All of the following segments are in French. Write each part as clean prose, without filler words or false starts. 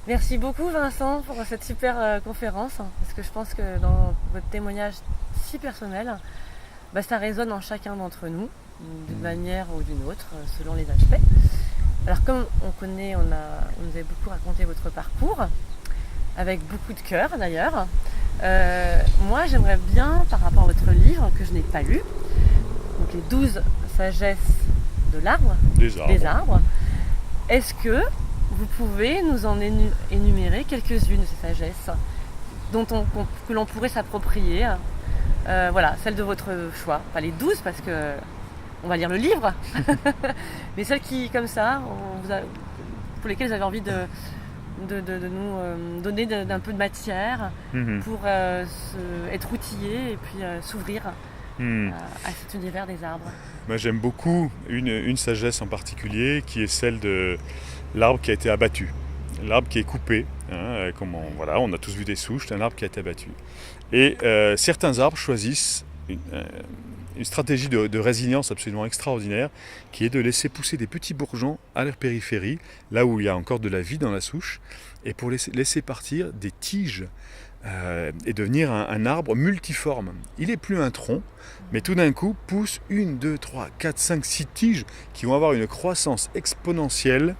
Merci beaucoup Vincent pour cette super conférence, parce que je pense que dans votre témoignage si personnel, ça résonne en chacun d'entre nous, d'une manière ou d'une autre, selon les aspects. Alors comme on connaît, on nous a beaucoup raconté votre parcours, avec beaucoup de cœur d'ailleurs. Moi j'aimerais bien, par rapport à votre livre que je n'ai pas lu, donc les 12 sagesses de l'arbre, des arbres, est-ce que vous pouvez nous en énumérer quelques-unes de ces sagesses que l'on pourrait s'approprier, voilà, celles de votre choix, pas les 12 parce que on va lire le livre, mais celles qui, comme ça, pour lesquelles vous avez envie de nous donner d'un peu de matière pour être outillés et puis s'ouvrir à cet univers des arbres. Moi j'aime beaucoup une sagesse en particulier qui est celle de l'arbre qui a été abattu, l'arbre qui est coupé. Voilà, on a tous vu des souches, c'est un arbre qui a été abattu. Et certains arbres choisissent une stratégie de résilience absolument extraordinaire qui est de laisser pousser des petits bourgeons à leur périphérie, là où il y a encore de la vie dans la souche, et pour laisser partir des tiges et devenir un arbre multiforme. Il n'est plus un tronc, mais tout d'un coup pousse 1, 2, 3, 4, 5, 6 tiges qui vont avoir une croissance exponentielle,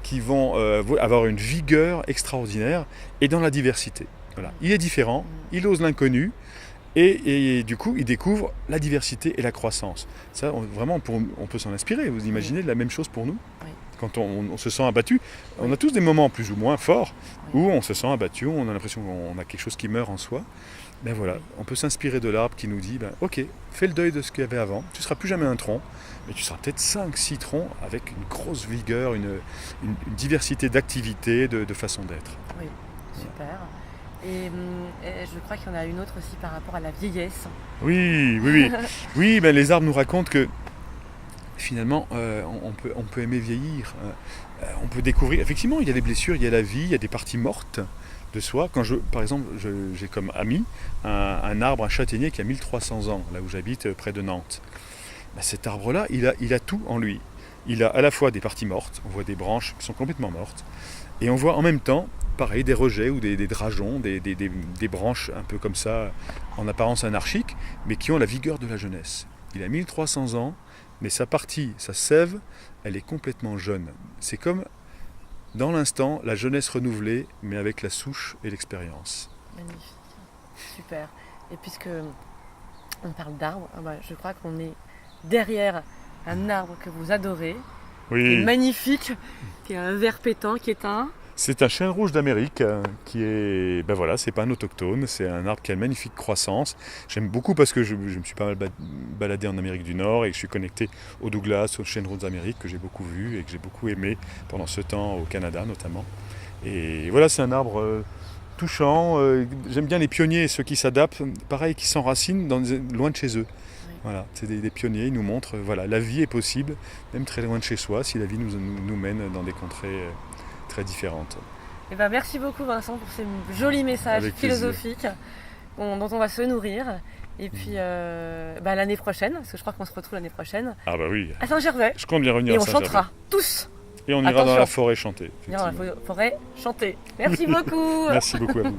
qui vont avoir une vigueur extraordinaire et dans la diversité. Voilà. Il est différent, il ose l'inconnu, et du coup, il découvre la diversité et la croissance. Ça, vraiment, on peut s'en inspirer. Vous imaginez la même chose pour nous ? Oui. Quand on se sent abattu, on a tous des moments plus ou moins forts où on se sent abattu, on a l'impression qu'on a quelque chose qui meurt en soi. Ben voilà, on peut s'inspirer de l'arbre qui nous dit, ok, fais le deuil de ce qu'il y avait avant, tu ne seras plus jamais un tronc, mais tu seras peut-être 5-6 troncs avec une grosse vigueur, une diversité d'activités, de façon d'être. Oui, super. Et je crois qu'il y en a une autre aussi par rapport à la vieillesse. Oui. Oui, les arbres nous racontent que finalement, on peut aimer vieillir. On peut découvrir. Effectivement, il y a des blessures, il y a la vie, il y a des parties mortes de soi. Par exemple, j'ai comme ami un arbre, un châtaignier qui a 1300 ans, là où j'habite, près de Nantes. Cet arbre-là, il a tout en lui. Il a à la fois des parties mortes, on voit des branches qui sont complètement mortes, et on voit en même temps, pareil, des rejets ou des drageons, des branches un peu comme ça, en apparence anarchiques, mais qui ont la vigueur de la jeunesse. Il a 1300 ans, mais sa sève, elle est complètement jeune. C'est comme, dans l'instant, la jeunesse renouvelée, mais avec la souche et l'expérience. Magnifique, super. Et puisque on parle d'arbres, je crois qu'on est derrière un arbre que vous adorez, oui. Qui est magnifique, qui a un vert pétant, qui est un... C'est un chêne rouge d'Amérique qui est, c'est pas un autochtone, c'est un arbre qui a une magnifique croissance. J'aime beaucoup parce que je me suis pas mal baladé en Amérique du Nord et je suis connecté au Douglas, au chêne rouge d'Amérique que j'ai beaucoup vu et que j'ai beaucoup aimé pendant ce temps au Canada notamment. Et voilà, c'est un arbre touchant. J'aime bien les pionniers, ceux qui s'adaptent, pareil, qui s'enracinent loin de chez eux. Oui. Voilà, c'est des pionniers, ils nous montrent, la vie est possible, même très loin de chez soi, si la vie nous mène dans des contrées très différentes. Merci beaucoup Vincent pour ces jolis messages philosophiques dont on va se nourrir. Et puis l'année prochaine, parce que je crois qu'on se retrouve l'année prochaine. Ah oui. À Saint-Gervais. Je compte bien revenir à Saint-Gervais. Et on chantera tous. Et on ira dans la forêt chanter. On ira dans la forêt chanter. Merci beaucoup. Merci beaucoup à vous.